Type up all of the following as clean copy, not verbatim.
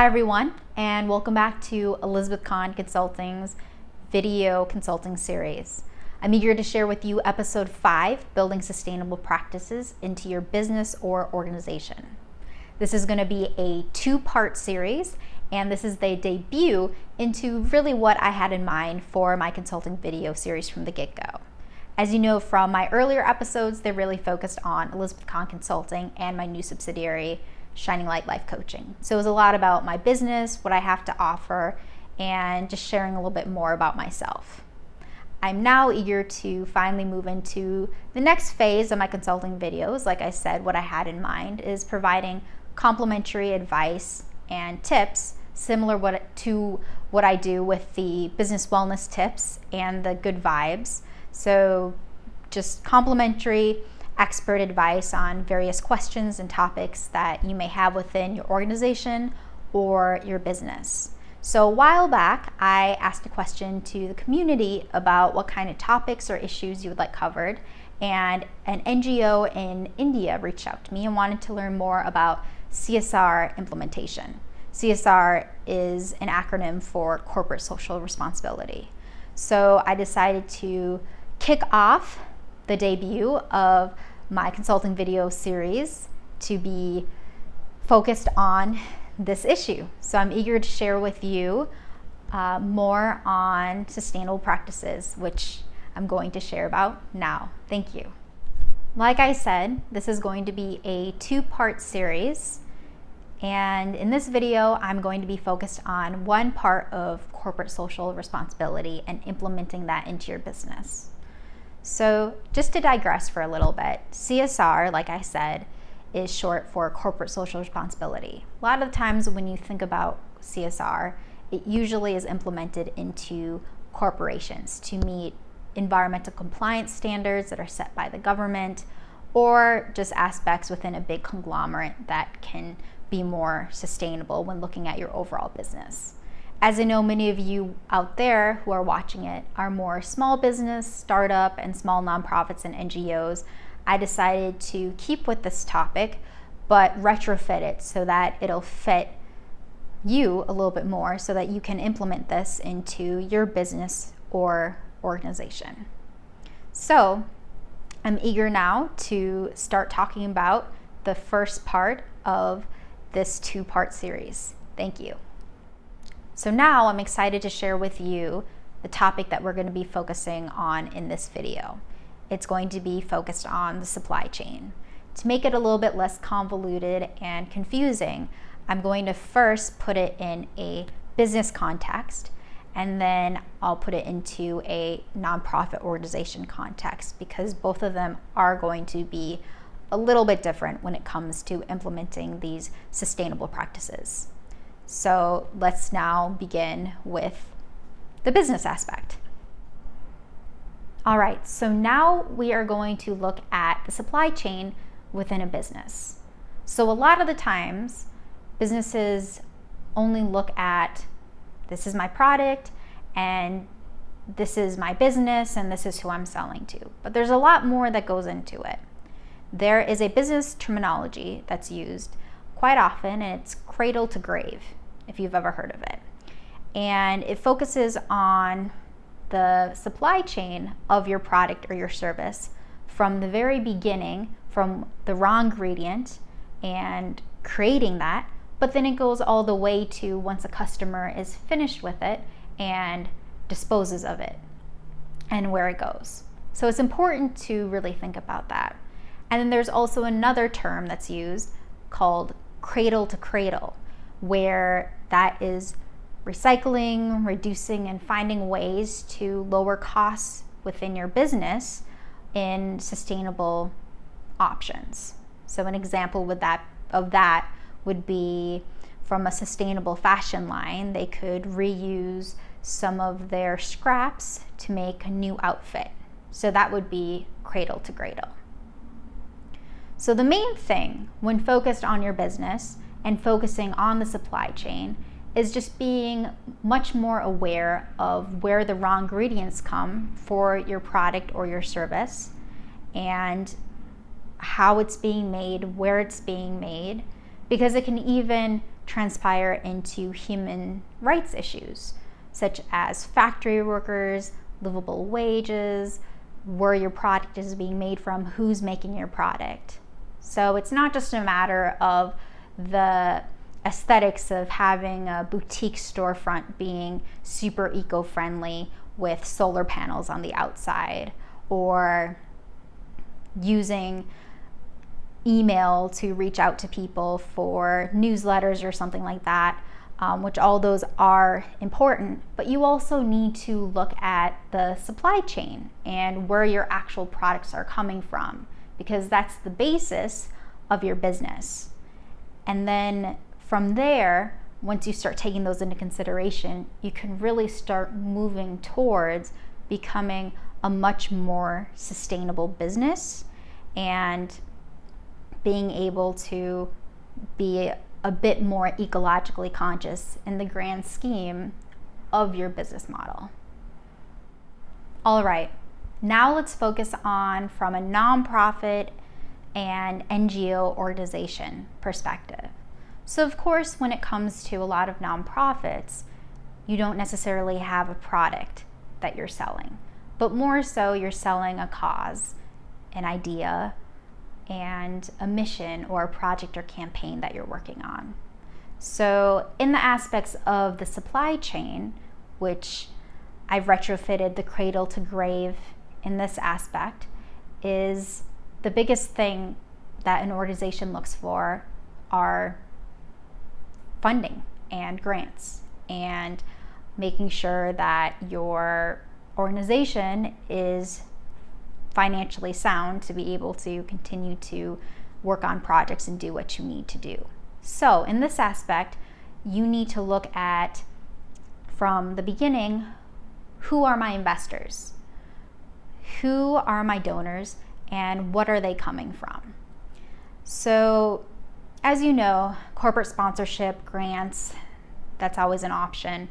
everyone, and welcome back to Elizabeth Kahn Consulting's video consulting series. I'm eager to share with you episode 5, Building Sustainable Practices into Your Business or Organization. This is going to be a 2-part series, and this is the debut into really what I had in mind for my consulting video series from the get-go. As you know from my earlier episodes, they're really focused on Elizabeth Kahn Consulting and my new subsidiary, Shining Light Life Coaching. So it was a lot about my business, what I have to offer, and just sharing a little bit more about myself. I'm now eager to finally move into the next phase of my consulting videos. Like I said, what I had in mind is providing complimentary advice and tips similar to what I do with the business wellness tips and the good vibes. So just complimentary expert advice on various questions and topics that you may have within your organization or your business. So a while back, I asked a question to the community about what kind of topics or issues you would like covered, and an NGO in India reached out to me and wanted to learn more about CSR implementation. CSR is an acronym for Corporate Social Responsibility. So I decided to kick off the debut of my consulting video series to be focused on this issue. So I'm eager to share with you more on sustainable practices, which I'm going to share about now. Thank you. Like I said, this is going to be a 2-part series. And in this video, I'm going to be focused on one part of corporate social responsibility and implementing that into your business. So just to digress for a little bit, CSR, like I said, is short for corporate social responsibility. A lot of the times when you think about CSR, it usually is implemented into corporations to meet environmental compliance standards that are set by the government, or just aspects within a big conglomerate that can be more sustainable when looking at your overall business. As I know, many of you out there who are watching it are more small business, startup, and small nonprofits and NGOs. I decided to keep with this topic, but retrofit it so that it'll fit you a little bit more so that you can implement this into your business or organization. So I'm eager now to start talking about the first part of this 2-part series. Thank you. So now I'm excited to share with you the topic that we're going to be focusing on in this video. It's going to be focused on the supply chain. To make it a little bit less convoluted and confusing, I'm going to first put it in a business context, and then I'll put it into a nonprofit organization context, because both of them are going to be a little bit different when it comes to implementing these sustainable practices. So let's now begin with the business aspect. All right, so now we are going to look at the supply chain within a business. So a lot of the times, businesses only look at, this is my product, and this is my business, and this is who I'm selling to. But there's a lot more that goes into it. There is a business terminology that's used quite often, and it's cradle to grave, if you've ever heard of it. And it focuses on the supply chain of your product or your service from the very beginning, from the raw ingredient and creating that, but then it goes all the way to once a customer is finished with it and disposes of it and where it goes. So it's important to really think about that. And then there's also another term that's used called cradle to cradle, where that is recycling, reducing, and finding ways to lower costs within your business in sustainable options. So an example of that would be from a sustainable fashion line. They could reuse some of their scraps to make a new outfit. So that would be cradle to cradle. So the main thing when focused on your business and focusing on the supply chain is just being much more aware of where the raw ingredients come for your product or your service, and how it's being made, where it's being made, because it can even transpire into human rights issues, such as factory workers, livable wages, where your product is being made from, who's making your product. So it's not just a matter of the aesthetics of having a boutique storefront being super eco-friendly with solar panels on the outside, or using email to reach out to people for newsletters or something like that, which all those are important, but you also need to look at the supply chain and where your actual products are coming from, because that's the basis of your business. And then from there, once you start taking those into consideration, you can really start moving towards becoming a much more sustainable business and being able to be a bit more ecologically conscious in the grand scheme of your business model. All right, now let's focus on from a nonprofit and NGO organization perspective. So of course, when it comes to a lot of nonprofits, you don't necessarily have a product that you're selling, but more so you're selling a cause, an idea, and a mission or a project or campaign that you're working on. So in the aspects of the supply chain, which I've retrofitted the cradle to grave in this aspect, is the biggest thing that an organization looks for are funding and grants, and making sure that your organization is financially sound to be able to continue to work on projects and do what you need to do. So in this aspect, you need to look at, from the beginning, who are my investors? Who are my donors, and what are they coming from? So as you know, corporate sponsorship, grants, that's always an option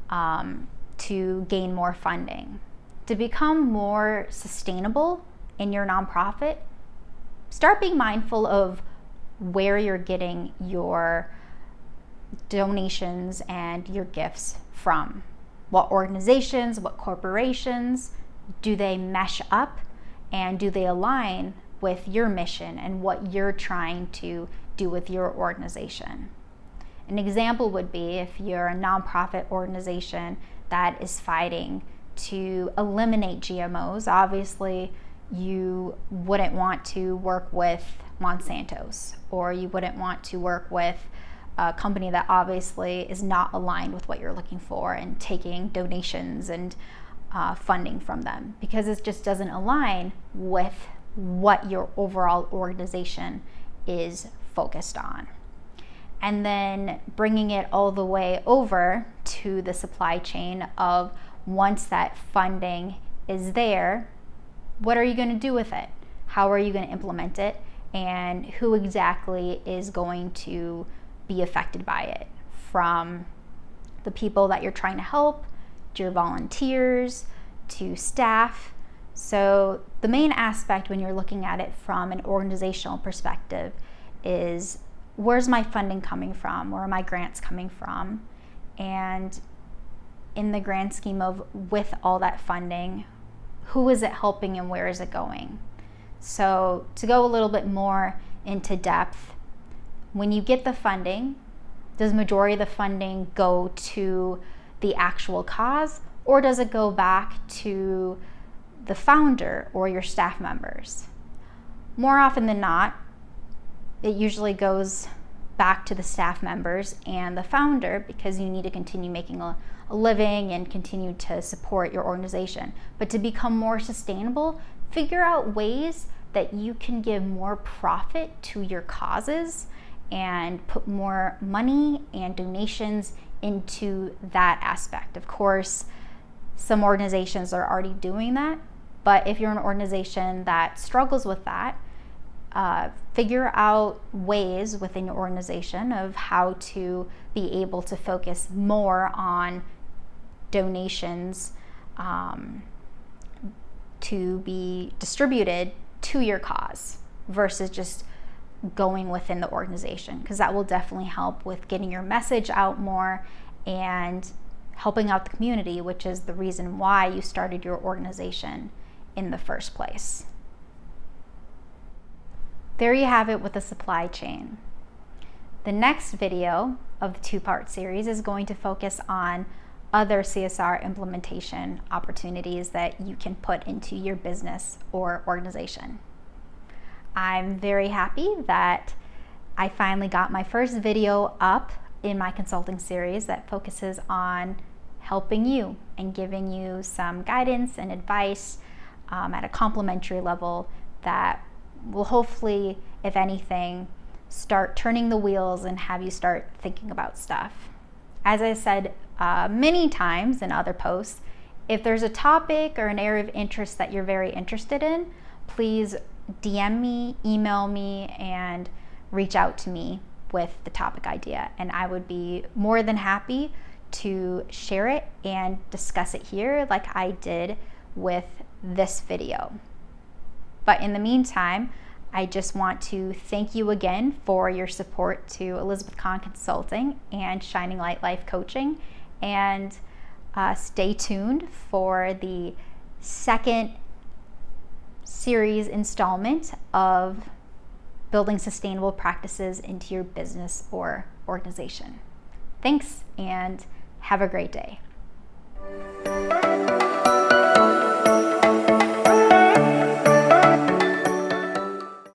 to gain more funding. To become more sustainable in your nonprofit, start being mindful of where you're getting your donations and your gifts from. What organizations, what corporations, do they mesh up, and do they align with your mission and what you're trying to do with your organization? An example would be if you're a nonprofit organization that is fighting to eliminate GMOs, obviously you wouldn't want to work with Monsanto's, or you wouldn't want to work with a company that obviously is not aligned with what you're looking for and taking donations and funding from them, because it just doesn't align with what your overall organization is focused on. And then bringing it all the way over to the supply chain of, once that funding is there, what are you going to do with it? How are you going to implement it? And who exactly is going to be affected by it? From the people that you're trying to help, to your volunteers, to staff. So the main aspect when you're looking at it from an organizational perspective is, where's my funding coming from? Where are my grants coming from? And in the grand scheme of, with all that funding, who is it helping and where is it going? So to go a little bit more into depth, when you get the funding, does majority of the funding go to the actual cause, or does it go back to the founder or your staff members? More often than not, it usually goes back to the staff members and the founder, because you need to continue making a living and continue to support your organization. But to become more sustainable, figure out ways that you can give more profit to your causes and put more money and donations into that aspect. Of course, some organizations are already doing that, but if you're an organization that struggles with that, figure out ways within your organization of how to be able to focus more on donations to be distributed to your cause, versus just going within the organization, because that will definitely help with getting your message out more and helping out the community, which is the reason why you started your organization in the first place. There you have it with the supply chain. The next video of the two-part series is going to focus on other CSR implementation opportunities that you can put into your business or organization. I'm very happy that I finally got my first video up in my consulting series that focuses on helping you and giving you some guidance and advice at a complimentary level that will hopefully, if anything, start turning the wheels and have you start thinking about stuff. As I said many times in other posts, if there's a topic or an area of interest that you're very interested in, please DM me, email me, and reach out to me with the topic idea. And I would be more than happy to share it and discuss it here like I did with this video. But in the meantime, I just want to thank you again for your support to Elizabeth Kahn Consulting and Shining Light Life Coaching. And stay tuned for the second series installment of building sustainable practices into your business or organization. Thanks, and have a great day.